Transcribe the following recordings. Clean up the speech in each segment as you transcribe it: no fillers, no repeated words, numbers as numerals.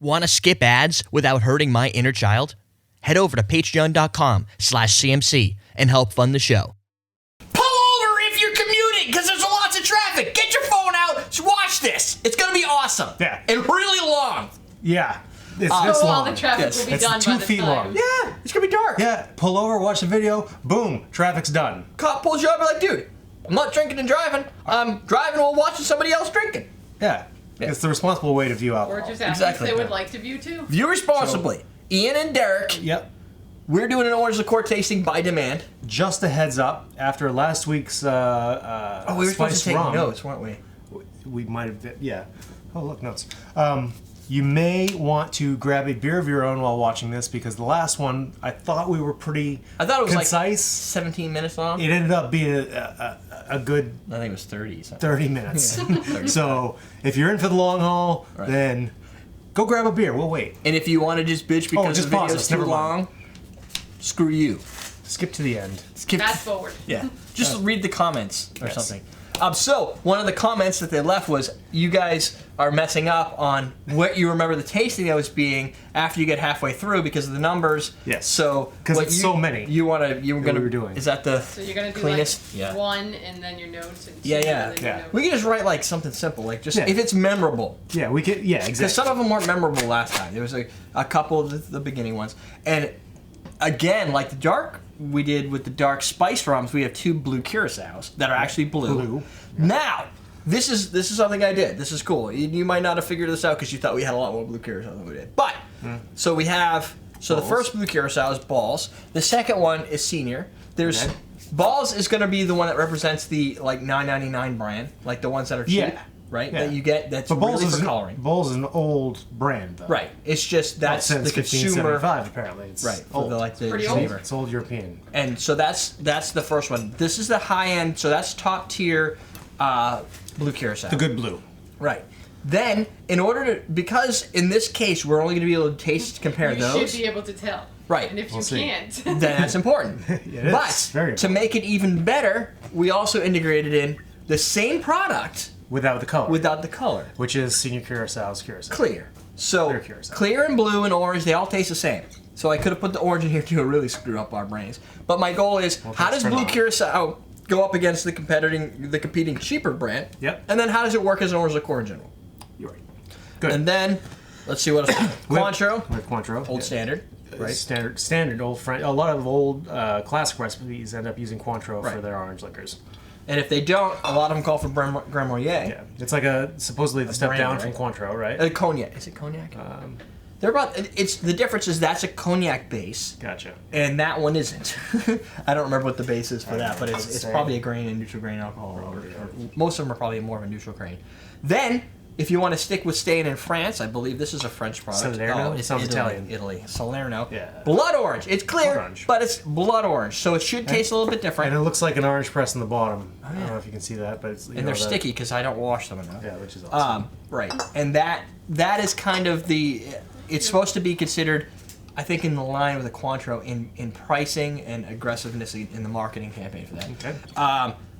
Want to skip ads without hurting my inner child? Head over to patreon.com/CMC and help fund the show. Pull over if you're commuting, because there's lots of traffic. Get your phone out. Watch this. It's going to be awesome. Yeah. And really long. Yeah. It's So this all long. the traffic will be It's done 2 by this feet time. long. Yeah. It's going to be dark. Yeah, pull over, watch the video, boom, traffic's done. Cop pulls you over like, dude, I'm not drinking and driving. I'm driving while watching somebody else drinking. Yeah. Yeah. It's the responsible way to view Or alcohol. just ask Exactly. if they would like to view too. View responsibly. Ian and Derek, Yep. we're doing an orange liqueur tasting by demand. Just a heads up, after last week's We were supposed spiced to take rum, notes, weren't we? we might have, yeah. Oh, look, notes. You may want to grab a beer of your own while watching this, because the last one, I thought we were pretty I thought it was concise. like 17 minutes long. It ended up being a good I think it was 30 something. 30 minutes. So if you're in for the long haul, Right. then go grab a beer. We'll wait. And if you want to just bitch because just the pause video's us, too never mind. long, screw you. Skip to the end. Skip. Fast forward. Yeah. Just read the comments or Yes. something. So, one of the comments that they left was, you guys are messing up on what you remember the tasting notes being after you get halfway through because of the numbers. Yes. So, 'Cause what it's you, so many You want to, you were that going to, we were doing. is that the So you're gonna do cleanest? like Yeah. 1 and then your notes and 2 Yeah, and yeah. then Yeah. your notes. We can just write like something simple, like just, Yeah. if it's memorable. Yeah, we could. Yeah, Because exactly. some of them weren't memorable last time. There was a couple of the beginning ones. And again, like the dark we did with the dark spice rums, we have 2 blue Curaçaos that are actually blue. Now, this is something I did. This is cool. You might not have figured this out because you thought we had a lot more blue Curaçao than we did. But, so we have, the Bols. first blue Curaçao is Bols. The second one is Senior. There's, Okay. Bols is going to be the one that represents the like $9.99 brand, like the ones that are cheap, Yeah. right? Yeah. That you get, that's But Bols really is for coloring. Bols is an old brand, though. Right. It's just that's Since the consumer. 1575, apparently. It's Right. For old. the, like the pretty old. flavor. It's old European. And so that's the first one. This is the high end. So that's top tier blue Curaçao. The good blue. Right. Then, in order to, because in this case we're only going to be able to taste compare You those. should be able to tell. Right. And if We'll you see. can't, Then that's important. It is. But Very to make it even better, we also integrated in the same product Without the color. without the color. Which is Senior Curaçao's Curaçao. Clear. So Clear Curaçao. clear and blue and orange, they all taste the same. So I could have put the orange in here to really screw up our brains. But my goal is, how does turn blue on. Curaçao go up against the competing cheaper brand? Yep. And then how does it work as an orange liqueur in general? You're right. Good. And then, let's see what else. We have- Cointreau, We have Cointreau. old Yeah. standard, right? Standard old French. A lot of old classic recipes end up using Cointreau for Right. their orange liquors. And if they don't, a lot of them call for Gran Marnier. Yeah, it's like supposedly the step brand, down right? from Cointreau, right? Cognac. Is it cognac? They're about. It's the difference is that's a cognac base, Gotcha. and that one isn't. I don't remember what the base is for that, but Does it it's say? probably a grain and neutral grain alcohol. Or most of them are probably more of a neutral grain. Then, if you want to stick with staying in France, I believe this is a French product. Salerno? It's Sounds Italy, Italian. Italy. Salerno. Yeah. Blood orange. It's clear, Blood orange. but it's blood orange, so it should taste a little bit different. And it looks like an orange press in the bottom. I don't know if you can see that, but it's And they're sticky because I don't wash them enough. Yeah, which is awesome. Right, and that is kind of the. It's supposed to be considered, I think, in the line with the Cointreau in pricing and aggressiveness in the marketing campaign for that. Okay.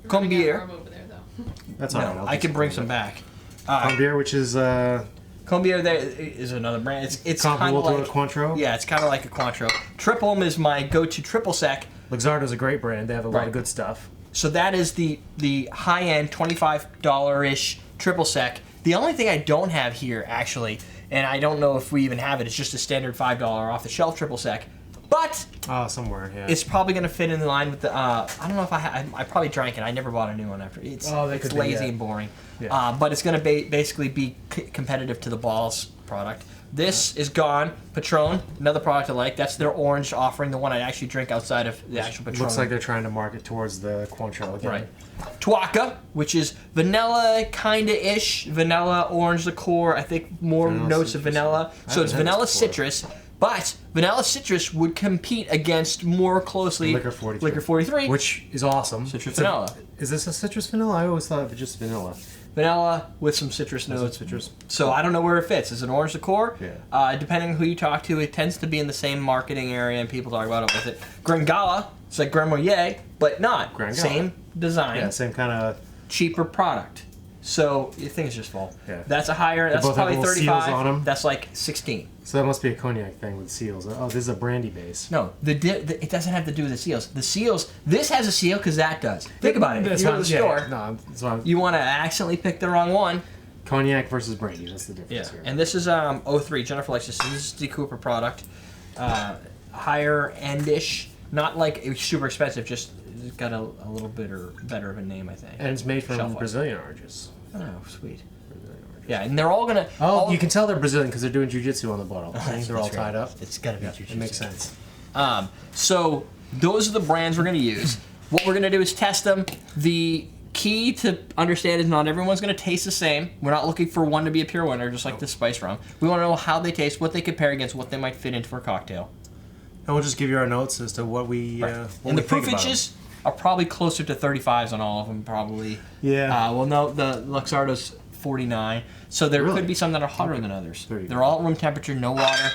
Combier. over there though. That's all right. No, I'll I take can bring of some it. back. Combier, which is Combier there is another brand. It's kind comparable of to like a Cointreau. Yeah, it's kind of like a Cointreau. Triplum is my go-to triple sec. Luxardo's a great brand. They have a lot Right. of good stuff. So that is the high-end $25-ish triple sec. The only thing I don't have here, actually, and I don't know if we even have it, it's just a standard $5 off-the-shelf triple sec. But Oh, somewhere, yeah. it's probably going to fit in line with the. I don't know if I probably drank it. I never bought a new one after. It's That it's could be, lazy yeah. and boring. Yeah. But it's going to basically be competitive to the Bols product. This is gone. Patron, another product I like. That's their orange offering, the one I actually drink outside of the actual Patron. Looks like they're trying to market towards the Cointreau again. Right. Tuaca, which is vanilla kinda-ish, vanilla orange liqueur. I think more Vanilla notes of citrus. vanilla. I So it's haven't had vanilla this before. citrus, but vanilla citrus would compete against more closely Liquor 43. Liquor 43, Which is awesome. Citrus It's a- vanilla. Is this a citrus vanilla? I always thought of it just vanilla. vanilla with some citrus notes. citrus. So I don't know where it fits. Is it orange liqueur? Yeah. Depending on who you talk to, it tends to be in the same marketing area, and people talk about it with it. Gran Gala, it's like Gran Marnier, but not. Gran Gala. Same design. Yeah, same kind of. Cheaper product. So your thing is just full. Yeah. That's a higher. That's both have probably little seals 35. on 'em. That's like 16. So that must be a cognac thing with seals. Oh, this is a brandy base. No, it doesn't have to do with the seals. The seals. This has a seal because that does. Think about it. If you go to the store, you want to accidentally pick the wrong one. Cognac versus brandy. That's the difference here. And this is 03. Jennifer likes this. This is a Dekuyper product. Higher endish. Not like it was super expensive. Just it's got a little bit or better of a name, I think. And it's made from Shelf-life. Brazilian oranges. Oh, sweet. Yeah, and they're all gonna. Oh, you can tell they're Brazilian because they're doing jujitsu on the bottle. They're all That's tied right. up. It's gotta be. It makes sense. So those are the brands we're gonna use. What we're gonna do is test them. The key to understand is not everyone's gonna taste the same. We're not looking for one to be a pure winner, just like the spice rum. We want to know how they taste, what they compare against, what they might fit into for a cocktail. And we'll just give you our notes as to what we. What And we the think about proofages are probably closer to 35s on all of them, probably. Yeah. Well, no, the Luxardo's 49. So there Really? could be some that are hotter than others. 30. They're all at room temperature, no water.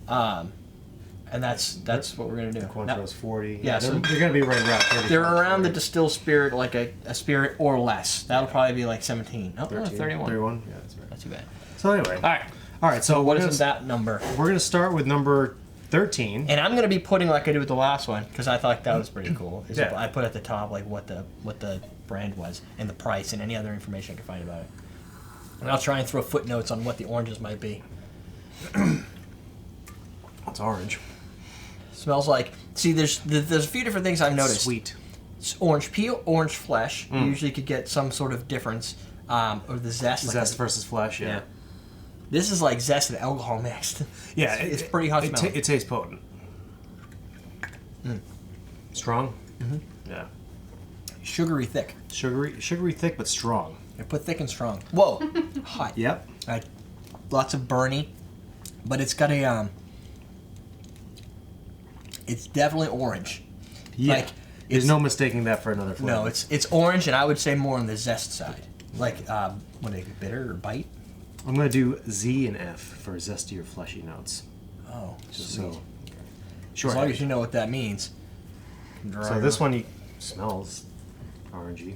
And that's what we're going to do. Cointreau's 40. Yeah, they're so going to be right around 30. they're around the distilled spirit, like a spirit or less. That'll probably be like 17. No, 31. 31? Yeah, that's right. Not too bad. So anyway. All right. So What we're is that number? We're going to start with number 13. And I'm going to be putting like I did with the last one because I thought that was pretty cool. Yeah. I put at the top like what the brand was and the price and any other information I could find about it. And I'll try and throw footnotes on what the oranges might be. It's orange. Smells like. See, there's a few different things I've noticed. Sweet. It's orange peel, orange flesh. You usually could get some sort of difference, or the zest. Zest versus flesh, yeah. This is like zest and alcohol mixed. Yeah, it's pretty hot smelling. It tastes potent. Strong? Mm-hmm. Yeah. Sugary thick. Sugary thick, but strong. I put thick and strong. Whoa, hot. Yep. Lots of burny, but it's got a it's definitely orange. Yeah. Like, There's no mistaking that for another flavor. No, it's orange, and I would say more on the zest side. Like, what are they, bitter or bite? I'm going to do Z and F for zesty or fleshy notes. Oh, Just sweet. so. As long as you know what that means. So this one smells orangey.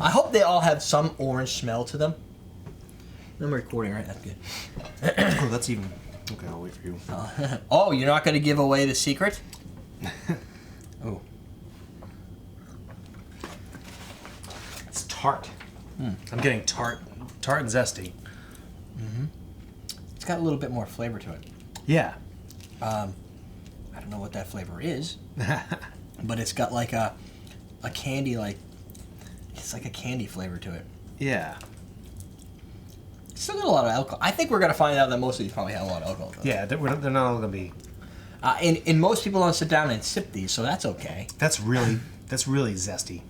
I hope they all have some orange smell to them. I'm recording, right? That's good. Oh, that's even. Okay, I'll wait for you. Oh, you're not going to give away the secret? Oh. It's tart. I'm getting tart and zesty. It's got a little bit more flavor to it. Yeah. I don't know what that flavor is, but it's got like a candy, it's like a candy flavor to it. Yeah. Still got a lot of alcohol. I think we're going to find out that most of these probably have a lot of alcohol. Though. Yeah, they're not all going to be. And most people don't sit down and sip these, so that's okay. That's really zesty.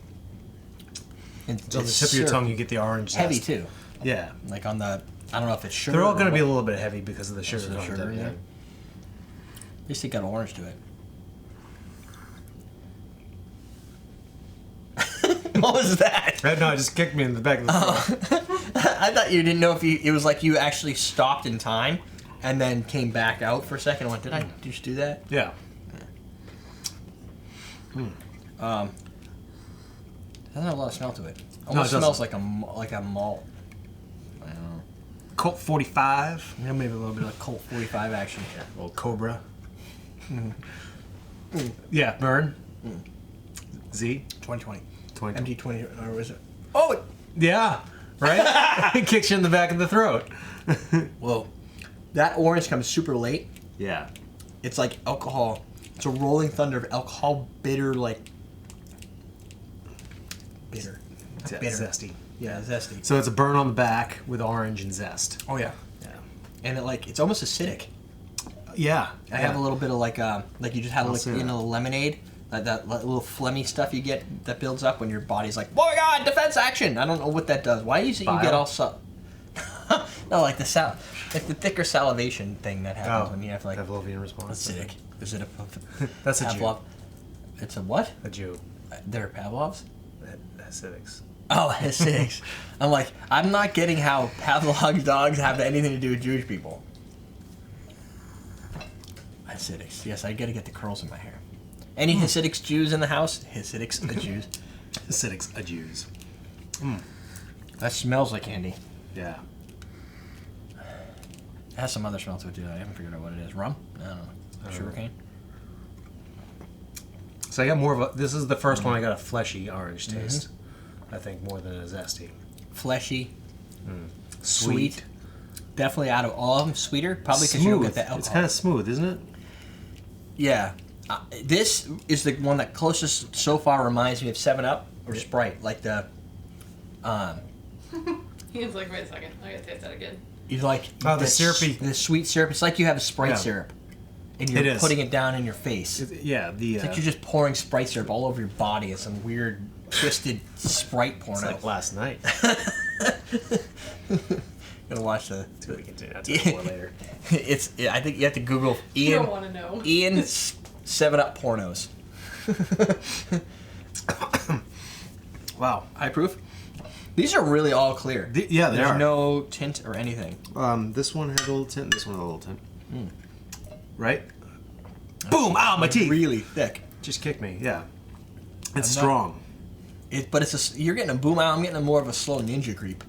And So on the tip of your tongue, you get the orange zest. heavy too. Yeah. Like on the, I don't know if it's sugar. They're all going or to be a what. little bit heavy because of the sugar. the sugar in there. At least it got orange to it. What was that? No, it just kicked me in the back of the throat. I thought you didn't know if it was like you actually stopped in time and then came back out for a second and went, did I just do that? Yeah. Doesn't have a lot of smell to it. Almost it smells like a malt. I don't know. Colt 45. Yeah, maybe a little bit of Colt 45 action. Old Cobra. Yeah, burn. Z. 2020. 20. MD20, or was it? Oh! Yeah, right? It kicks you in the back of the throat. Whoa. That orange comes super late. Yeah. It's like alcohol. It's a rolling thunder of alcohol, bitter, like... Bitter. Yeah, Bitter. zesty. Yeah, zesty. So it's a burn on the back with orange and zest. Oh, yeah. Yeah. And it's almost acidic. Yeah. I have a little bit of like you just had I'll like say that. lemonade, that little phlegmy stuff you get that builds up when your body's like, oh my god, defense action. I don't know what that does. Why is it you get all no, like the thicker salivation thing that happens when you have like Pavlovian response. acidic. Is it a That's a Pavlov? It's a what? A Jew. They're Pavlovs. Acidics. Oh, acidics. I'm like, I'm not getting how Pavlov's dogs have anything to do with Jewish people. Hasidics. Yes, I gotta get the curls in my hair. Any Hasidics Jews in the house? Hasidics the Jews. Acidics, a Jews. That smells like candy. Yeah. It has some other smell to it too. I haven't figured out what it is. Rum? I don't know. Sugarcane? So I got more of a. This is the first one I got a fleshy orange taste. I think more than a zesty. Fleshy. Sweet. Definitely out of all of them, sweeter. Probably because you don't get the alcohol. It's kind of smooth, isn't it? Yeah. This is the one that closest so far reminds me of 7-Up or Sprite. Like the... He's like, wait a second, I gotta taste that again. You like... Oh, the syrupy... The sweet syrup. It's like you have a Sprite syrup. And you're putting it down in your face. It's like you're just pouring Sprite syrup all over your body. It's some weird, twisted Sprite porno. It's like last night. Gonna watch the... We can do that more later. I think you have to Google You don't want to know. Ian 7-Up pornos. Wow. High proof? These are really all clear. Yeah, they There's are. no tint or anything. This one has a little tint. This one has a little tint. Right? Boom! Ow, my teeth! Really thick. Just kicked me. Yeah. It's strong. But you're getting a boom out. I'm getting more of a slow ninja creep.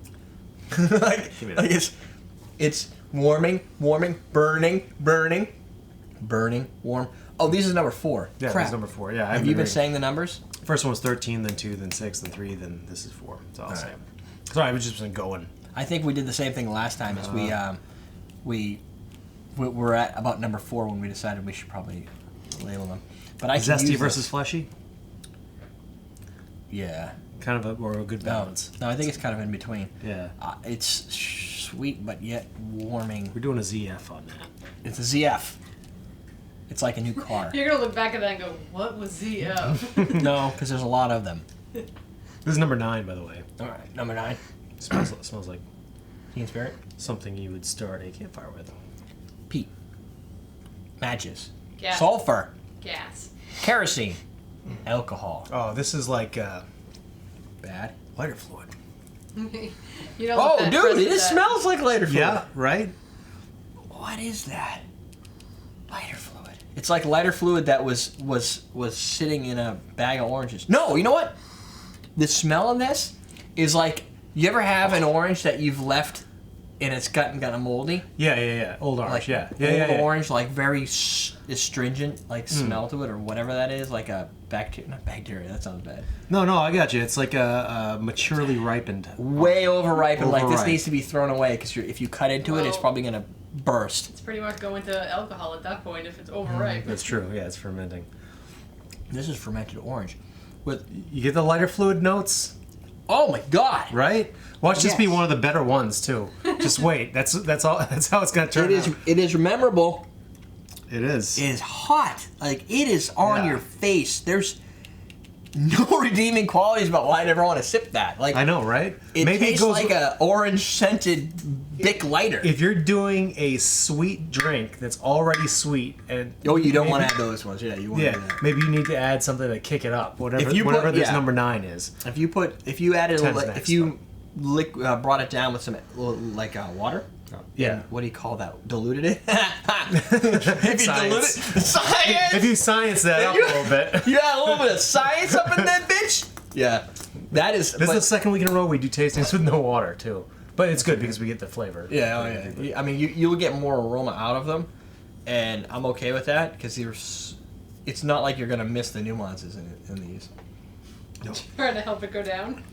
It's warming, burning, warm. Oh, these is number 4. Yeah, Crap. this is number 4. Yeah. Have you been saying the numbers? First one was 13, then 2, then 6, then 3, then this is 4. That's all I'll say. Sorry, I was just been going. I think we did the same thing last time. Is we're at about number 4 when we decided we should probably label them. But I can Zesty use versus this. fleshy? Yeah. Kind of a good balance. No, I think it's kind of in between. Yeah. It's sweet but yet warming. We're doing a ZF on that. It's a ZF. It's like a new car. You're gonna look back at that and go, what was ZF? No, because there's a lot of them. This is number 9, by the way. All right, number 9. Smells like Teen Spirit. something you would start a campfire with. Peat. Matches. Gas. Sulfur. Gas. Kerosene. Alcohol. Oh, this is like Bad. lighter fluid. You know Oh, what that dude, person it said. smells like lighter fluid. Yeah, right? What is that? Lighter fluid. It's like lighter fluid that was sitting in a bag of oranges. No, you know what? The smell of this is like, you ever have an orange that you've left and it's gotten kind of moldy? Yeah. Old orange, Like old orange, like very astringent, like smell to it or whatever that is, like a bacteria. Not bacteria. That sounds bad. No, I got you. It's like a maturely ripened. Way overripened. Like this Overripe. needs to be thrown away because if you cut into it, it's Well- probably gonna burst. It's pretty much going to alcohol at that point if it's overripe. That's true. Yeah, it's fermenting. This is fermented orange. With You get the lighter fluid notes, oh my god! right? Watch this be Yes. one of the better ones too. Just wait. That's all. That's how it's gonna turn out. It is memorable. It is. It is hot. Like it is on Yeah. your face. There's no redeeming qualities about why I'd ever want to sip that. Like I know, right? it Maybe tastes it goes like a orange scented Bic lighter. if you're doing a sweet drink that's already sweet and Oh, you don't want to add those ones. Yeah, you want to do yeah, that. maybe you need to add something to kick it up. Whatever, If you whatever put- this yeah. number 9 is. If you added a Ten's little, next, if you brought it down with some like water. Yeah. And what do you call that? Diluted it? If you Science. dilute it, science. If you science that up a little bit. You got a little bit of science up in that bitch. Yeah, that is. This is the second week in a row we do tastings with no water too, but it's good because we get the flavor. Yeah, oh yeah. I mean, you'll get more aroma out of them, and I'm okay with that because it's not like you're gonna miss the nuances in these. Trying to help it go down.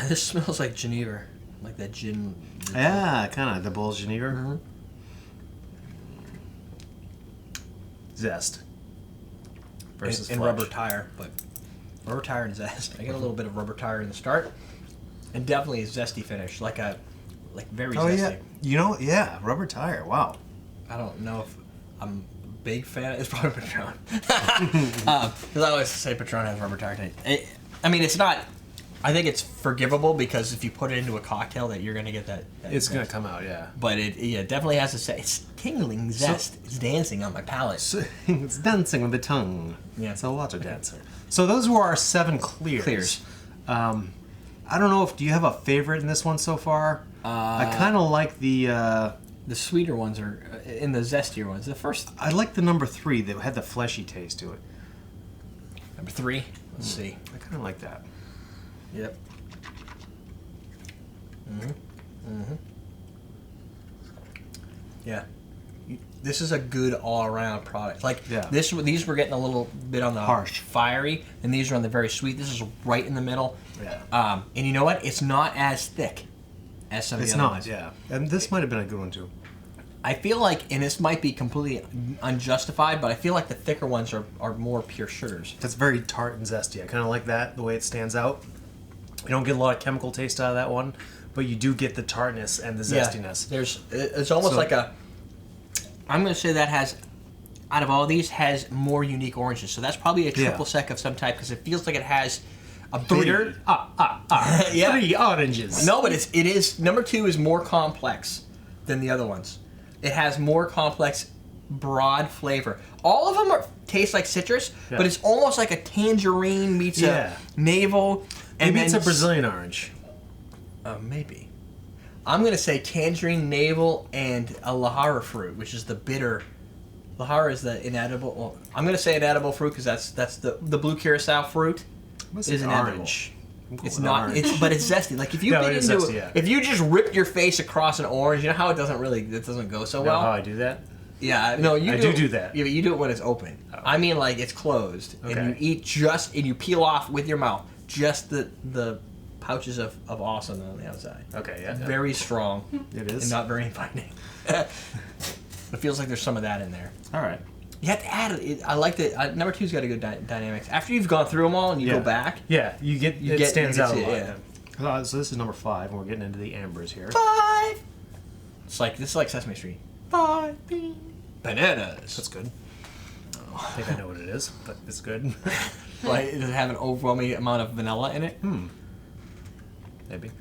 This smells like Geneva, like that gin. Yeah, kind of the Bols Geneva. Zest versus and flesh. rubber tire, but rubber tire and zest. I get a little bit of rubber tire in the start, and definitely a zesty finish, like very Oh zesty. yeah, you know, yeah, rubber tire. Wow. I don't know if I'm a big fan. It's probably Patron. Because I always say Patron has rubber tire taste. I mean, it's not. I think it's forgivable because if you put it into a cocktail, that you're gonna get that It's gonna zest. come out, yeah. But it definitely has to say it's tingling zest. It's dancing on my palate. So, it's dancing with the tongue. Yeah. It's a water dancer. So those were our 7 clears. Clears. I don't know if do you have a favorite in this one so far? I kind of like the sweeter ones are in the zestier ones. The first. I like the number 3 that had the fleshy taste to it. Number 3. Let's see. I kind of like that. Yep. Yeah. This is a good all-around product. Like these were getting a little bit on the harsh, fiery, and these are on the very sweet. This is right in the middle. Yeah. And you know what? It's not as thick as some of the other ones. Yeah. And this might have been a good one too. I feel like, and this might be completely unjustified, but I feel like the thicker ones are more pure sugars. That's very tart and zesty. I kind of like that, the way it stands out. You don't get a lot of chemical taste out of that one, but you do get the tartness and the zestiness. Yeah, it's almost like a... I'm going to say that has, out of all these, has more unique oranges. So that's probably a triple sec of some type, because it feels like it has a bitter... Yeah. 3 oranges. No, but it is... Number 2 is more complex than the other ones. It has more complex, broad flavor. All of them taste like citrus, but it's almost like a tangerine meets a navel. Maybe it's a Brazilian orange. Maybe. I'm going to say tangerine, navel, and a lahara fruit, which is the bitter. Lahara is the inedible. Well, I'm going to say inedible fruit because that's the blue Curaçao fruit is inedible. Orange. It's not. But it's zesty. Like if you get into zesty, if you just rip your face across an orange, you know how it doesn't go so well. How I do that? Yeah, no, you. I do that. Yeah, but you do it when it's open. Oh. I mean, like it's closed, and you eat and you peel off with your mouth just the pouches of awesome on the outside. Okay, yeah. Very strong. It is. And not very inviting. It feels like there's some of that in there. All right. You have to add it. I like that. Number 2's got a good dynamics. After you've gone through them all and you go back. Yeah, it stands out a lot. Yeah. So this is number 5, and we're getting into the ambers here. 5. This is like Sesame Street. 5 bananas. That's good. I think I know what it is, but it's good. Like, does it have an overwhelming amount of vanilla in it? Maybe.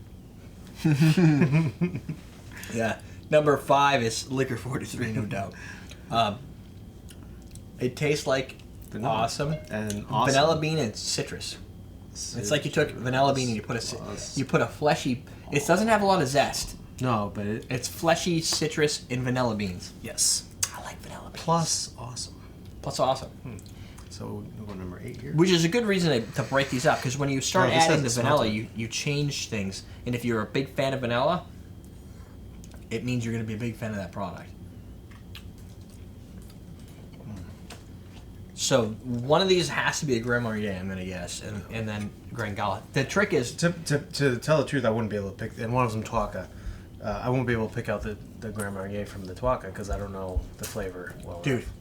Yeah. Number 5 is Liquor 43, no doubt. It tastes like vanilla. Awesome. Vanilla bean and citrus. It's like you took vanilla bean and you put a fleshy. It doesn't have a lot of zest. No, but it's fleshy citrus and vanilla beans. Yes. I like vanilla beans. Plus awesome. So we'll go number 8 here. Which is a good reason to break these up, because when you start adding the vanilla, you change things. And if you're a big fan of vanilla, it means you're going to be a big fan of that product. So one of these has to be a Gran Marnier, I'm going to guess, and then Gran Gala. The trick is... To tell the truth, I wouldn't be able to pick... And one of them, Tuaca. I won't be able to pick out the Gran Marnier from the Tuaca because I don't know the flavor well Dude, enough.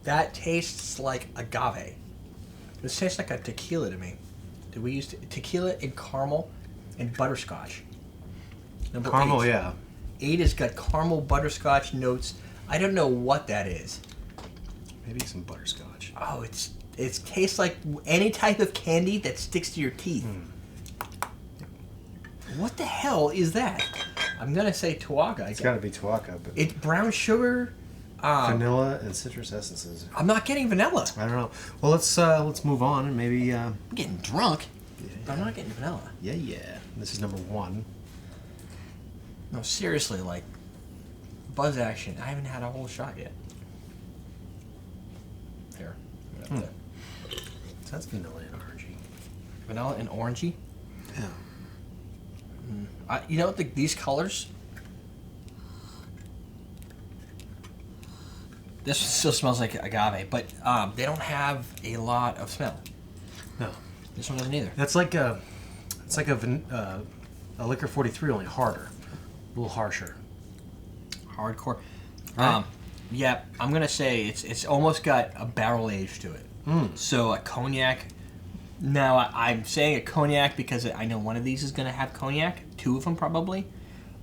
That tastes like agave. This tastes like a tequila to me. Did we use tequila and caramel and butterscotch? Number caramel, 8. yeah. 8 has got caramel butterscotch notes. I don't know what that is. Maybe some butterscotch. Oh, it tastes like any type of candy that sticks to your teeth. What the hell is that? I'm gonna say Tuaca. It's gotta be Tuaca, but it's brown sugar, vanilla and citrus essences. I'm not getting vanilla. I don't know. Well, let's move on and maybe. I'm getting drunk, but I'm not getting vanilla. Yeah. This is number 1. No, seriously, like buzz action. I haven't had a whole shot yet. Here. So that's vanilla and orangey. Vanilla and orangey? Yeah. You know, these colors... This still smells like agave, but they don't have a lot of smell. No. This one doesn't either. That's like a Liquor 43, only harder. A little harsher. Hardcore. Right. Yeah, I'm going to say it's almost got a barrel age to it. So a cognac... Now, I'm saying a cognac because I know one of these is going to have cognac. 2 of them probably.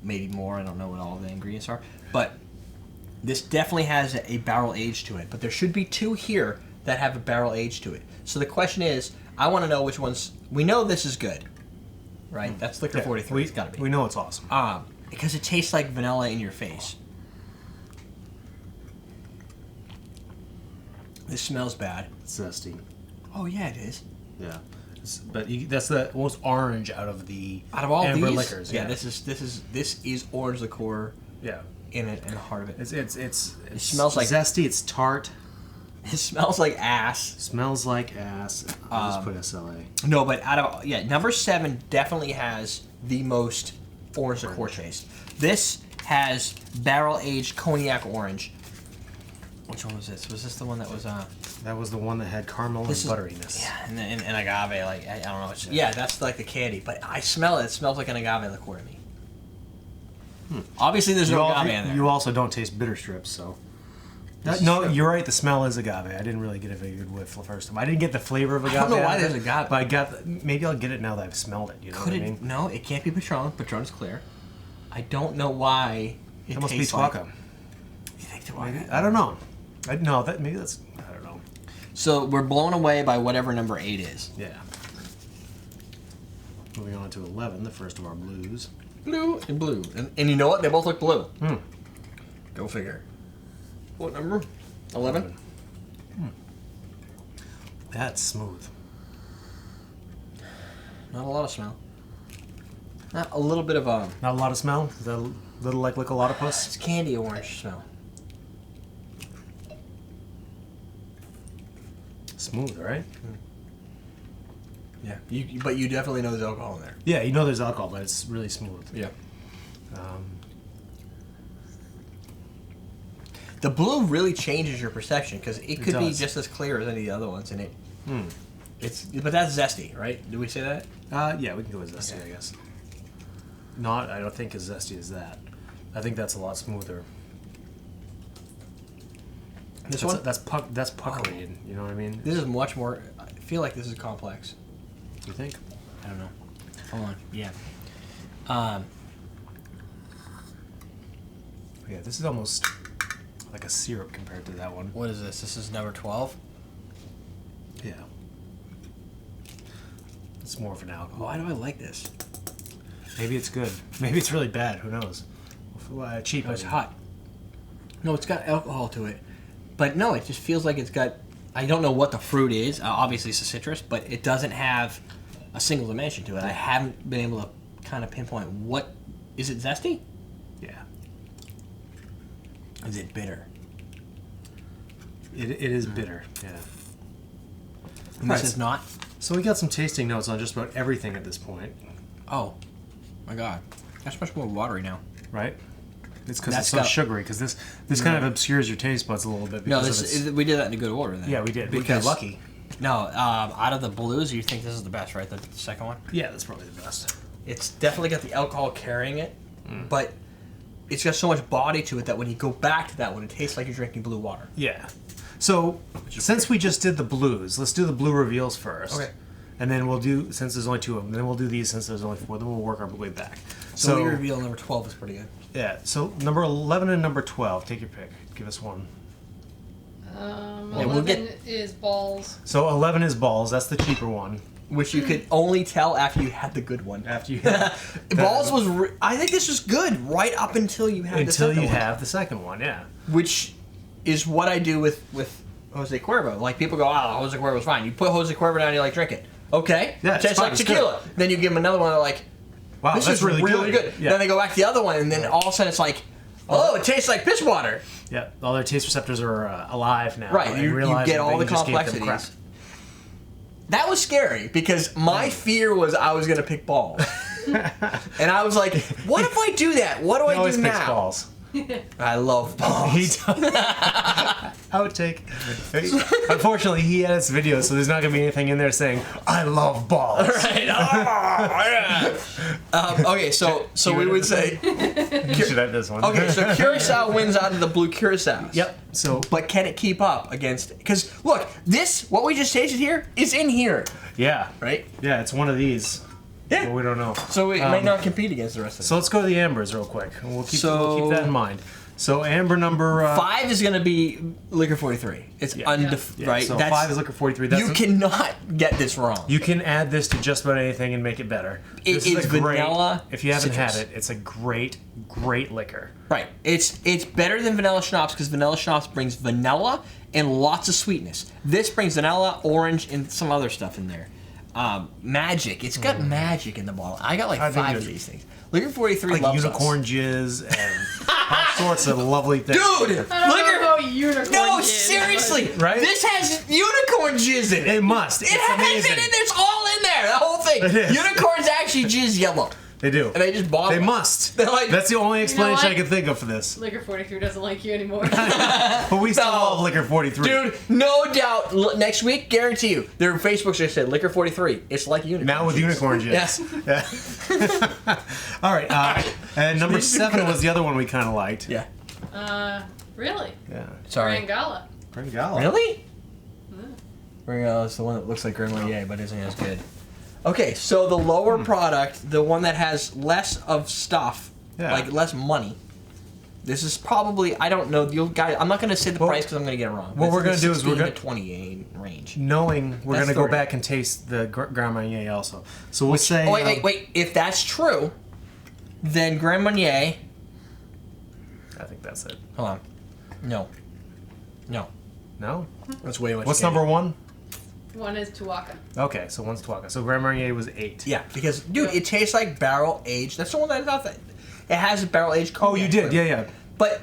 Maybe more. I don't know what all the ingredients are. But this definitely has a barrel age to it. But there should be 2 here that have a barrel age to it. So the question is, I want to know which ones... We know this is good. Right? That's Liquor 43. It's got to be. We know it's awesome. Because it tastes like vanilla in your face. This smells bad. It's zesty. Oh, yeah, it is. Yeah, but that's the most orange out of all amber these liquors. Yeah, this is orange liqueur. Yeah, in the heart of it. It smells like zesty. It's tart. It smells like ass. Smells like ass. I'll just put SLA. No, but number 7 definitely has the most orange liqueur taste. This has barrel-aged cognac orange. Which one was this? Was this the one that was That was the one that had caramel and butteriness. Yeah, and agave. Like I don't know. Yeah, that's like the candy. But I smell it. It smells like an agave liqueur to me. Obviously, there's no agave in there. You also don't taste bitter strips, so. No, you're right. The smell is agave. I didn't really get a very good whiff the first time. I didn't get the flavor of agave. I don't know why there's agave. But maybe I'll get it now that I've smelled it. You know what I mean? No, it can't be Patron. Patron is clear. I don't know why it must be tastes Tuaca. like. You think Tuaca? I don't know. Maybe that's. I don't know. So we're blown away by whatever number 8 is. Yeah. Moving on to 11, the first of our blues. Blue and blue. And you know what? They both look blue. Go figure. What number? 11? That's smooth. Not a lot of smell. Not a little bit of Not a lot of smell? Is that a little like Licolotopus? It's candy orange smell. Smooth, right? Yeah. But you definitely know there's alcohol in there. Yeah, you know there's alcohol, but it's really smooth. Yeah. The blue really changes your perception because it could be just as clear as any of the other ones, and but that's zesty, right? Did we say that? Yeah, we can go with zesty, I guess. I don't think as zesty as that. I think that's a lot smoother. This one? That's puckering, you know what I mean? This is much more. I feel like this is complex. You think? I don't know. Hold on. Yeah. Yeah, this is almost like a syrup compared to that one. What is this? This is number 12? Yeah. It's more of an alcohol. Why do I like this? Maybe it's good. Maybe it's really bad. Who knows? Cheap. Oh, it's hot. No, it's got alcohol to it. But no, it just feels like it's got... I don't know what the fruit is. Obviously, it's a citrus, but it doesn't have a single dimension to it. I haven't been able to kind of pinpoint what... Is it zesty? Yeah. Is it bitter? It is bitter, yeah. And this is not? So we got some tasting notes on just about everything at this point. Oh, my God. That's much more watery now. Right? It's because it's so sugary, because this kind of obscures your taste buds a little bit. No, we did that in a good order then. Yeah, we did. Because we got lucky. No, out of the blues, you think this is the best, right? The second one? Yeah, that's probably the best. It's definitely got the alcohol carrying it, but it's got so much body to it that when you go back to that one, it tastes like you're drinking blue water. Yeah. So, since we just did the blues, let's do the blue reveals first. Okay. And then we'll do, since there's only 2 of them, then we'll do these since there's only 4, then we'll work our way back. So blue reveal number 12 is pretty good. Yeah, so number 11 and number 12, take your pick. Give us one. 11 is Bols. So 11 is Bols, that's the cheaper one. Which you could only tell after you had the good one. After you had Bols was, I think this was good right up until you had the second one. Until you have the second one, yeah. Which is what I do with Jose Cuervo. Like, people go, oh, Jose Cuervo's fine. You put Jose Cuervo down, you like, drink it. Okay. Yeah, it tastes like tequila. Good. Then you give them another one, they're like, wow, this that's is really good. Yeah. Then they go back to the other one, and then all of a sudden it's like, oh, it tastes like piss water. Yeah, all their taste receptors are alive now. Right, you get all the complexities. That was scary, because my fear was I was going to pick Bols. And I was like, what if I do that? What do I do now? He always picks Bols. I love Bols. He does. Outtake. Unfortunately, he edits videos, so there's not going to be anything in there saying, I love Bols. Right. Okay, so we would say... You should have this one. Okay, so Curaçao wins out of the blue Curaçaos. Yep. So, but can it keep up against... Because, look, what we just tasted here is in here. Yeah. Right? Yeah, it's one of these. Yeah. But we don't know. So it might not compete against the rest of them. So let's go to the ambers real quick. And we'll keep that in mind. So amber number... 5 is going to be Liquor 43. It's right? So 5 is Liquor 43. You cannot get this wrong. You can add this to just about anything and make it better. It's vanilla. If you haven't had it, it's a great, great liquor. Right. It's better than vanilla schnapps because vanilla schnapps brings vanilla and lots of sweetness. This brings vanilla, orange, and some other stuff in there. Magic. It's got magic in the bottle. I got like 5 of these things. Liquor 43 like loves unicorn us. Jizz and all sorts of lovely things. Dude! I don't know about unicorn. No, jizz. seriously. Right? This has unicorn jizz in it. It must. It It's has amazing. it in there. It's all in there. The whole thing. It is. Unicorns actually jizz yellow. They do. And they just bought They them. must. They're like- That's the only explanation I what? can think of for this. Liquor 43 doesn't like you anymore. But we still No. love Liquor 43. Dude, no doubt. Next week, guarantee you, their Facebook's just said Liquor 43. It's like unicorn. Now with jizz. unicorn jizz. Yes. Yeah. All right. And number 7 was the other one we kind of liked. Yeah. Really? Yeah. Sorry. Gran Gala. Gran Gala. Really? Mm. Gran Gala is the one that looks like Grand Marnier, but isn't as good. Okay, so the lower product, the one that has less of stuff, Yeah. like less money. This is probably, I don't know, you guys. I'm not going to say the price because I'm going to get it wrong. what It's we're in the gonna do is we're 16 gonna- to 28 range. Knowing we're That's going to go 30. back and taste the Grand Marnier also. So we'll say. Oh, wait. If that's true, then Grand Marnier. I think that's it. Hold on. No. No? That's way much. What's candy. number 1? One is Tuaca. Okay, so one's Tuaca. So Grand Marnier was 8. Yeah, because, dude, Yeah. it tastes like barrel aged. That's the one that I thought that. It has a barrel aged. Oh, you did. Yeah. But.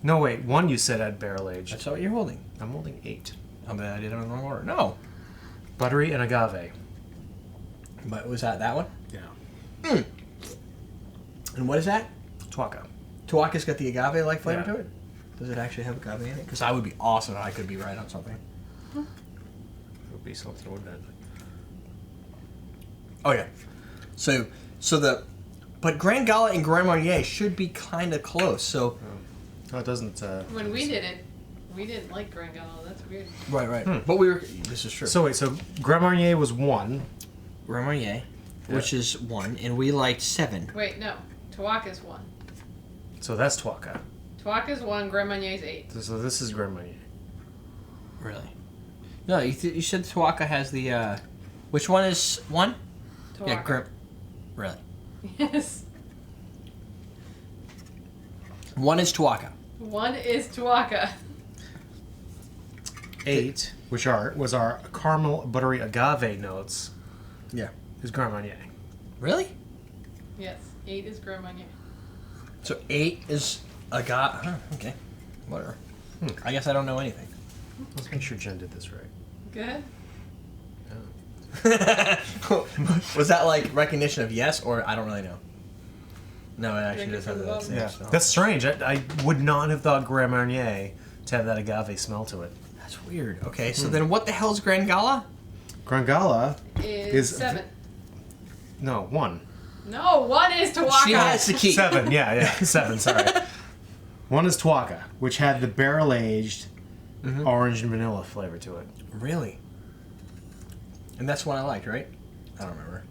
No, wait. One you said had barrel aged. That's what you're holding. I'm holding 8. I bet I did it in the wrong order. No. Buttery and agave. But was that one? Yeah. And what is that? Tuaca. Tuaca's got the agave-like flavor Yeah. to it? Does it actually have agave in it? Because I would be awesome if I could be right on something. It would be something, wouldn't it? Oh, yeah. But Gran Gala and Grand Marnier should be kind of close, so... Oh, it doesn't. When we did it, we didn't like Gran Gala. That's weird. Right. But we were... This is true. So wait, so Grand Marnier was 1. Grand Marnier, which is 1, and we liked 7. Wait, no. Tuaca's 1. So that's Tuaca. Tuaca's 1, Gran Marnier's 8. So this is Grand Marnier. Really? No, you said Tuaca has the... Which one is 1? Tuaca. Yeah, Really? Yes. 1 is Tuaca. 1 is Tuaca. 8, which was our caramel buttery agave notes, Yeah. is Grand Marnier. Really? Yes. 8 is Gran Marnier. So 8 is agave... Huh, okay. Whatever. I guess I don't know anything. Let's make sure Jen did this right. Good. Was that like recognition of yes, or I don't really know? No, it actually Drink it does have from the that bottom. same Yeah, smell. that's strange. I would not have thought Grand Marnier to have that agave smell to it. That's weird. Okay, so then what the hell's Gran Gala? Grand Gala Is is 7. No, 1. No, 1 is Tuaca. She has the key. 7, yeah, 7, sorry. 1 is Tuaca, which had the barrel-aged orange and vanilla flavor to it. Really? And that's one I liked, right? I don't remember.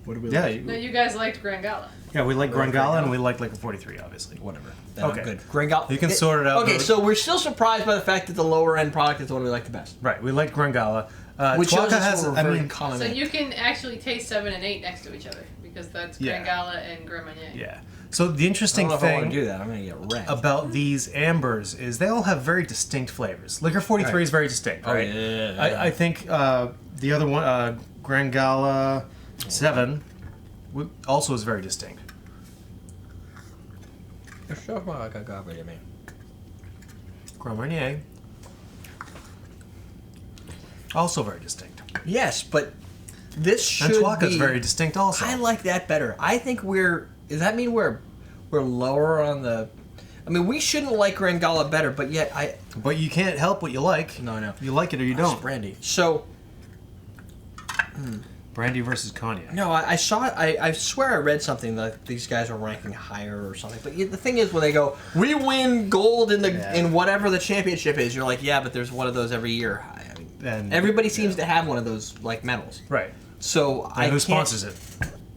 What did we Yeah, like? No, you guys liked Gran Gala. yeah, we like Grand Grand Gala and Gala. we like Liquor 43, obviously. Whatever. Then Okay. I'm good. Gran Gala. You can sort it out. Okay, so we're still surprised by the fact that the lower end product is the one we like the best. Right, we like Grand Gala. Which Tuaca shows us has, we're I very mean, common. So you can actually taste 7 and 8 next to each other because that's Yeah. Gran Gala and Gran Marnier. yeah. So the I interesting don't know if I want thing to do that. I'm going to get wrecked. about these ambers is they all have very distinct flavors. Liquor 43 Right. is very distinct, Oh, right? yeah. I think the other one, Grand Gala 7, also is very distinct. It's so like agave to me. Grand Marnier, also very distinct. Yes, but this should And Tuaca is be... very distinct also. I like that better. I think we're... Does that mean we're lower on the... I mean, we shouldn't like Gran Gala better, but yet I... But you can't help what you like. No, I know. You like it or you It's don't. brandy. So, Brandy versus cognac. no, I saw it. I swear I read something that these guys are ranking higher or something. But the thing is, when they go, we win gold in the Yeah. in whatever the championship is, you're like, yeah, but there's one of those every year. I mean, And- everybody seems yeah. to have one of those like medals. Right. So And who can't- sponsors it?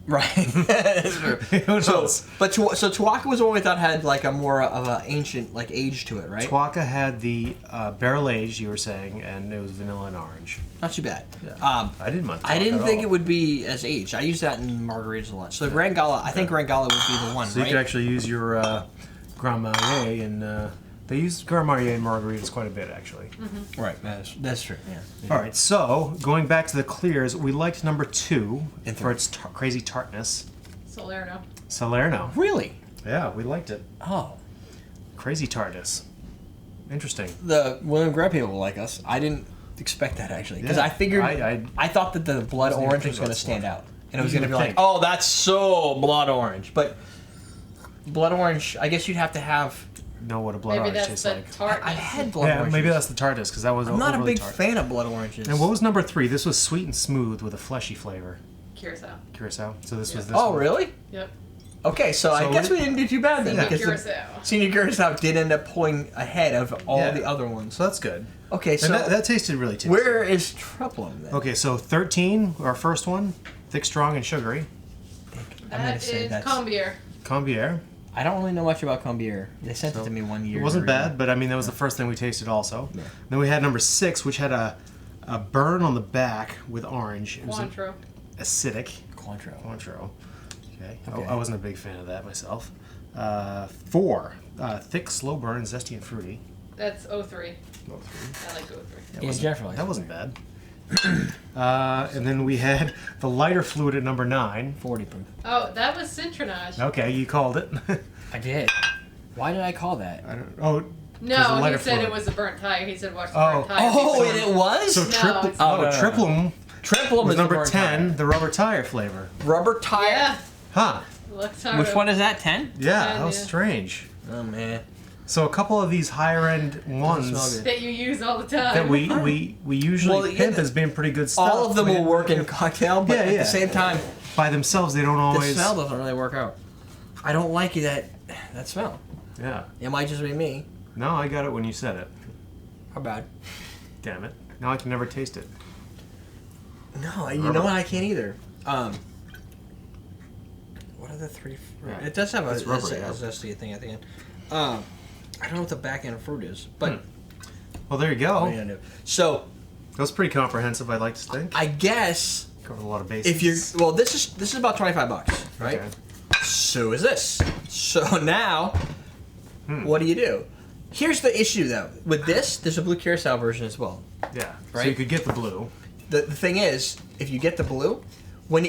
Right. That's true. Who knows? But Tuaca was the one we thought had like a more of an ancient like age to it, right? Tuaca had the barrel aged, you were saying, and it was vanilla and orange. Not too bad. Yeah. I didn't mind. I didn't Tuaca think at it all. would be as aged. I use that in margaritas a lot. So Gran Gala, I think Gran Gala would be the one, So right? you could actually use your Grand Marnier, and they use Grand Marnier in margaritas quite a bit, actually. Right. That's true. Yeah. All right. So going back to the clears, we liked number 2 And for its crazy tartness. Solerno. Salerno. Really? Yeah, we liked it. Oh. Crazy tartness. Interesting. The William Grant people like us. I didn't expect that actually because Yeah, I figured I thought that the blood wasn't even orange was thinking going to about stand that. out, and it was You going to be would like, think. oh, that's so blood orange. But blood orange, I guess you'd have to have. know what a blood Maybe orange that's tastes the like. tart. I had blood Yeah, oranges. maybe that's the tartness because that was I'm not a overly big tart. fan of blood oranges. And what was number 3? This was sweet and smooth with a fleshy flavor. Curacao. Curacao. So this was Yeah. this Oh, one. really? Yep. Okay, so I So guess we- we didn't do too bad then Yeah. because Curacao. Senior Curaçao did end up pulling ahead of all Yeah. the other ones. So that's good. Okay, so And that tasted really tasty. where is Triplum then? Okay, so 13, our first one, thick, strong, and sugary. I'm gonna That say is that's. Combier. Combier. I don't really know much about Combier. They sent it So to me one year. It wasn't ago. bad, but I mean that was the first thing we tasted also. Yeah. Then we had number 6, which had a burn on the back with orange. It was Cointreau. acidic. Cointreau. Cointreau. Okay. Okay. I wasn't a big fan of that myself. 4, thick, slow burn, zesty and fruity. That's 03. Oh, 3. I like 03. Yeah, Jeffrey. That wasn't bad. And then we had the lighter fluid at number 9. 40 proof. Oh, that was Citronge. Okay, you called it. I did. Why did I call that? I don't. Oh. No, There's a he lighter said fluid. it was a burnt tire. He said watch the Oh. burnt tire. Oh, before. and it was? So No, Triplum. it's- Oh, no, no, no. Triplum Triplum was is number the burnt 10, tire. the rubber tire flavor. Rubber tire. Yeah. Huh. Luxardo. Which one is that? 10? Yeah, 10, that was yeah. strange. Oh man. So a couple of these higher end smell ones good. that you use all the time. that we usually Well, yeah, pimp as being pretty good stuff. All of them will work in cocktail, but Yeah, at yeah. the same time, by themselves. They don't the always. smell doesn't really work out. I don't like that smell. Yeah. It might just be me. No, I got it when you said it. How bad? Damn it. Now I can never taste it. No, you know what? I can't either. What are the 3? Yeah. It does have a It's rubber, a yeah. zesty thing at the end. I don't know what the back end of fruit is, but Well, there you go. what are you gonna do? So That was pretty comprehensive. I'd like to think. I guess Covered a lot of bases. if you're this is about $25, right? Okay. So is this. So now, what do? Here's the issue though. With this, there's a blue Curaçao version as well. Yeah. So Right? you could get the blue. The thing is, if you get the blue,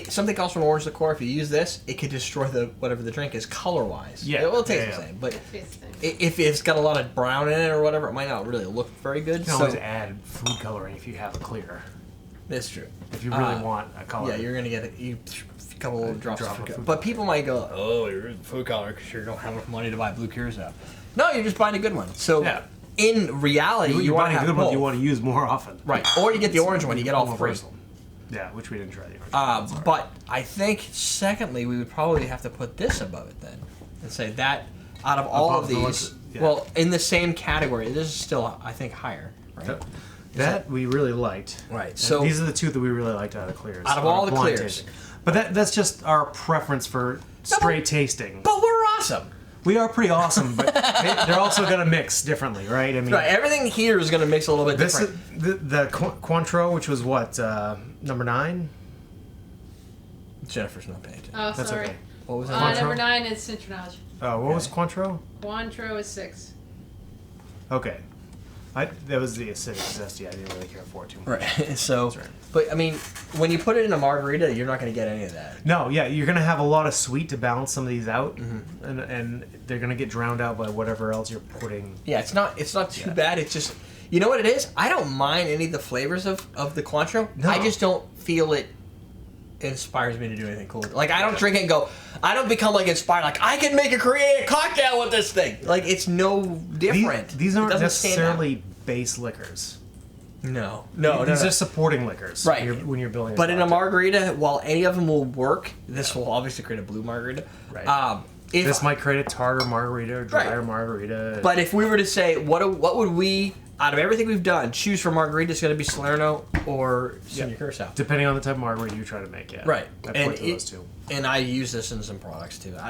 something else from orange liqueur, if you use this, it could destroy whatever the drink is color-wise. Yeah. It will taste Yeah, the yeah. same, but Tastes the same. if it's got a lot of brown in it or whatever, it might not really look very good. You can So always add food coloring if you have a clear. that's true. If you really want a color. Yeah, you're gonna get a couple of drops drop of of food food But people might go, "Oh, you're food color because you don't have enough money to buy blue Curaçao." No, you're just buying a good one. So Yeah. in reality, you want buy to a have good both. one you want to use more often. Right, or you get the orange one, you get all More three. versatile. Yeah, which we didn't try the orange. Sorry. But I think, secondly, we would probably have to put this above it then, and say that out of all Above of the these, ones- yeah. well, in the same category, this is still, I think, higher. Right. That we really liked. Right, And so- these are the two that we really liked out of clears. Out of on all a the blind clears. tasting. But that's just our preference for straight tasting. But we're awesome. We are pretty awesome, but they're also going to mix differently, right? I mean, Right, everything here is going to mix a little bit this different. is the Cointreau, which was what number 9. Jennifer's not paying attention. Oh, That's sorry. okay. What was that? Cointreau? Number 9 is Citronge. What was Cointreau? Cointreau is 6. Okay, that was the acidic zesty. I didn't really care for it too much. Right, so, That's right. but I mean, when you put it in a margarita, you're not going to get any of that. No, yeah, you're gonna have a lot of sweet to balance some of these out, Mm-hmm. and they're gonna get drowned out by whatever else you're putting. Yeah, it's not too Yeah. bad. It's just, you know what it is? I don't mind any of the flavors of the Cointreau. No. I just don't feel it inspires me to do anything cool. Like, I don't drink it and go, I don't become like inspired, like, I can make a creative cocktail with this thing. Like, it's no different. These It aren't doesn't stand out. necessarily base liquors. No. These are supporting liquors. Right. When you're building. But in a cocktail. margarita, while any of them will work, this will obviously create a blue margarita. Right. If, This might create a tartar margarita, or drier Right. margarita. But if we were to say, what would we, out of everything we've done, choose for margarita? It's going to be Solerno or Senior Curaçao. depending on the type of margarita you try to make, yeah. Right. I And point to those two. And I use this in some products too. This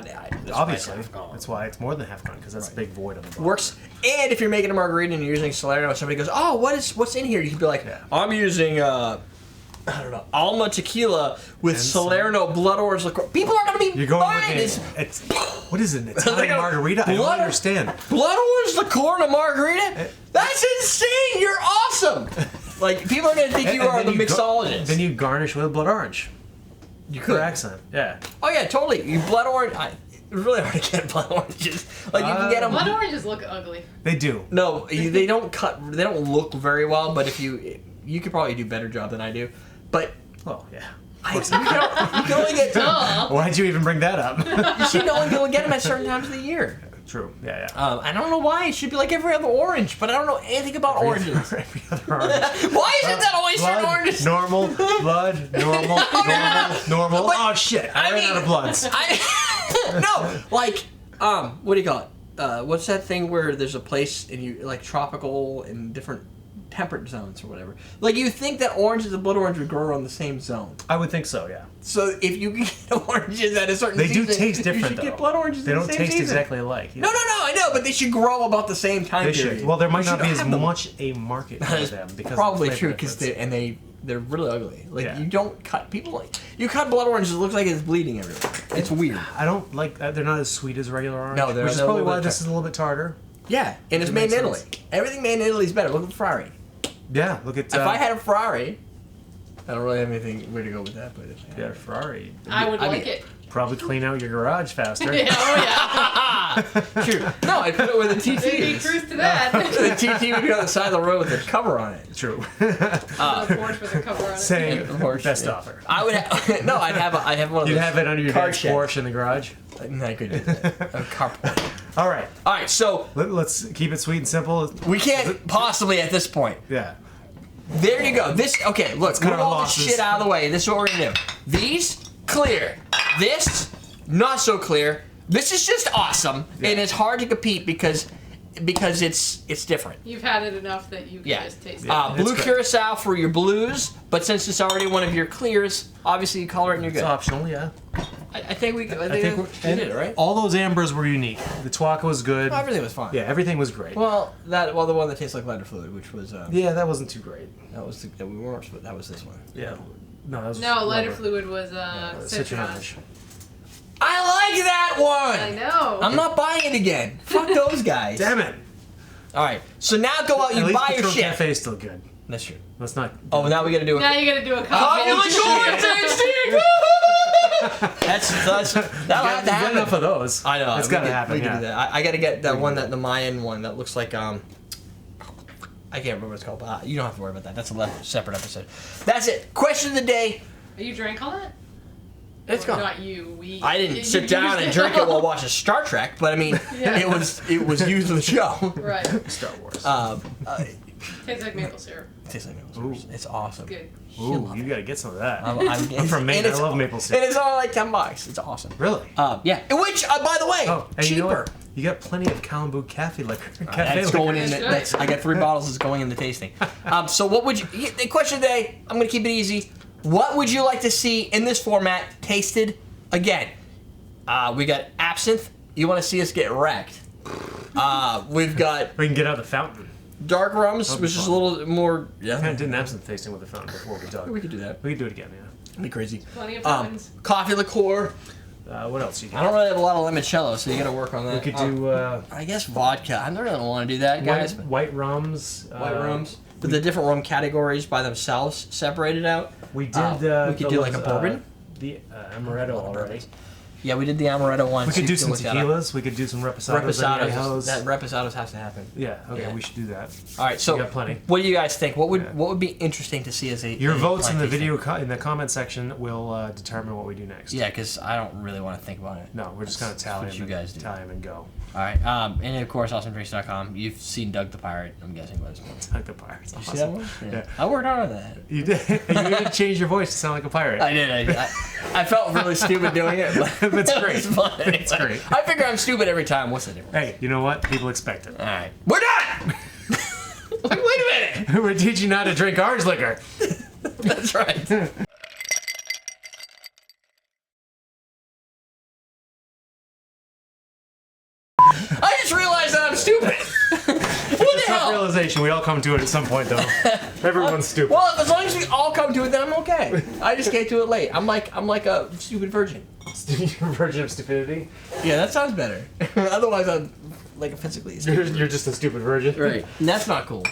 Obviously, might have that's why it's more than half gone because that's Right. a big void on the bottom. works. And if you're making a margarita and you're using Solerno, somebody goes, "Oh, what's in here?" You can be like, Yeah. "I'm using I don't know, Alma tequila with And Solerno blood orange liqueur." People are going to be You're going buying with this it's what is it? An They're Italian gonna- margarita? I don't blood- understand. blood orange liqueur in a margarita. That's insane! You're awesome. Like, people are going to think you And are then the you mixologist. Then you garnish with blood orange. you For accent. Yeah. Oh yeah, totally. You blood orange. It's really hard to get blood oranges. Like you can get them. Blood oranges look ugly. They do. No, they don't cut. They don't look very well. But if you could probably do a better job than I do. But Oh yeah. you can only get. Duh. Why'd you even bring that up? You should only be able to get them at certain times of the year. True. Yeah. I don't know why. It should be like every other orange, but I don't know anything about oranges. Every other orange. Why isn't that always certain Blood, oranges? normal, blood, normal, normal. But, Oh shit! I ran out of bloods. No, like, what do you call it? What's that thing where there's a place and you like tropical and different temperate zones or whatever? Like you think that oranges and blood orange would grow on the same zone. I would think so. Yeah. So if you can get oranges at a certain They season, do taste different you should though. get blood oranges They in the don't same taste season. exactly alike. No, I know, but they should grow about the same time They period. should. Well, there might You not should be as have them. much a market for them because Probably of the true flavor because difference. they're really ugly. Like Yeah. you don't cut people like you cut blood oranges. It looks like it's bleeding everywhere. It's weird. I don't like. They're not as sweet as regular orange. No, they're which is a probably little why bit this is a little bit tartar. Yeah, and it's It made in makes Italy. sense. Everything made in Italy is better. Look at the Ferrari. Yeah. Look at. If I had a Ferrari, I don't really have anything where to go with that, but if I had yeah, Ferrari. I would I like mean- it. Probably clean out your garage faster. Yeah, oh yeah. True. No, I put it where the TT There'd be is. truth to that. The TT would be on the side of the road with the cover on it. True. The Porsche with a cover on it. Saying Of course, best yeah. offer. I would have, no, I'd have one of You'd those have it under your car dad's sheds. Porsche in the garage. No, I could do that. A carport. All right. All right, so Let's keep it sweet and simple. we can't possibly at this point. Yeah. There you go. This okay. Look, cut move our all this losses. shit out of the way. This is what we're gonna do. These clear. This not so clear. This is just awesome, and it's hard to compete because it's different. You've had it enough that you can Yeah. just taste Yeah. it. Blue it's Curaçao for your blues, but since it's already one of your clears, obviously you color it and you're It's good. optional, yeah. I think we I think we did it right. all those ambers were unique. The Tuaca was good. Everything was fine. Yeah, everything was great. Well, the one that tastes like lighter fluid, which was Yeah, that wasn't too great. that was that we weren't, but that was this one. Yeah. No, that was No, lighter rubber. fluid was Citronge. I like that one. I know. I'm not buying it again. Fuck those guys. Damn it! All right, so now go out. At You least buy your Patron shit. Cafe is still good. That's true. Let's not. Oh, now we gotta do a. Now you gotta do a Oh, coffee. you look shit. That's that'll have to Get happen. enough of those. I know. It's we gotta could- happen. We Yeah. can do that. I gotta get that one, that the Mayan one that looks like I can't remember what it's called, but you don't have to worry about that. That's a separate episode. That's it. Question of the day. You drank all that? It's Or gone. Not you. We. I didn't you sit down used and drink it all. while watching Star Trek, but I mean, Yeah. it was used in the show. Right. Star Wars. Tastes like maple syrup. It tastes like maple syrup. It's awesome. Good. Ooh, you gotta get some of that. I'm from Maine. and I love maple And syrup. it's only like $10. It's awesome. Really? Yeah. Which, by the way, Oh, and cheaper. you know what? You got plenty of Kalambu cafe liquor. That's going in. That's good. That's I got 3 bottles. That's going in the tasting. So what would you? The question of the day. I'm gonna keep it easy. What would you like to see in this format tasted again? We got absinthe. You want to see us get wrecked? We've got We can get out of the fountain. dark rums, That'd be which is a fun. little more. I kind Yeah, of did an absinthe tasting with the fountain before we talked. we could do that. We could do it again, yeah. It'd be crazy. Plenty of fountains. Coffee liqueur. What else you I got? don't really have a lot of limoncello, so you got to work on that. We could do I guess vodka. I don't really want to do that, guys. white rums. White rums. But the different rum categories by themselves separated out. We did. We could do like a bourbon. The amaretto already. Yeah, we did the amaretto one. We so could do you some look that up. tequilas. We could do some reposados. Reposados. añejos. That reposados has to happen. Yeah. Okay. Yeah. We should do that. All right. So We got plenty. what do you guys think? What would Yeah. what would be interesting to see as a Your votes in the blind tasting? video in the comment section will determine what we do next. Yeah, because I don't really want to think about it. No, we're just gonna tally what them. you guys do. Tally them and go. All right. And of course, awesomedrinks.com. You've seen Doug the Pirate. I'm guessing by this point. Like the pirates. You see that one? Yeah. I worked hard on that. You did. You did change your voice to sound like a pirate. I did. I felt really stupid doing it, but It's it great. was fun. It's great. I figure I'm stupid every time. What's the difference? Hey, you know what? People expect it. All right. We're done! Like, wait a minute! We're teaching you how to drink orange liquor. That's right. I just realized that I'm stupid. What the Tough hell? realization. We all come to it at some point, though. Everyone's stupid. Well, as long as we all come to it, then I'm okay. I just came to it late. I'm like a stupid virgin. You're a virgin of stupidity. Yeah, that sounds better. Otherwise, I'm like a physically You're just a stupid virgin. Right. And that's not cool.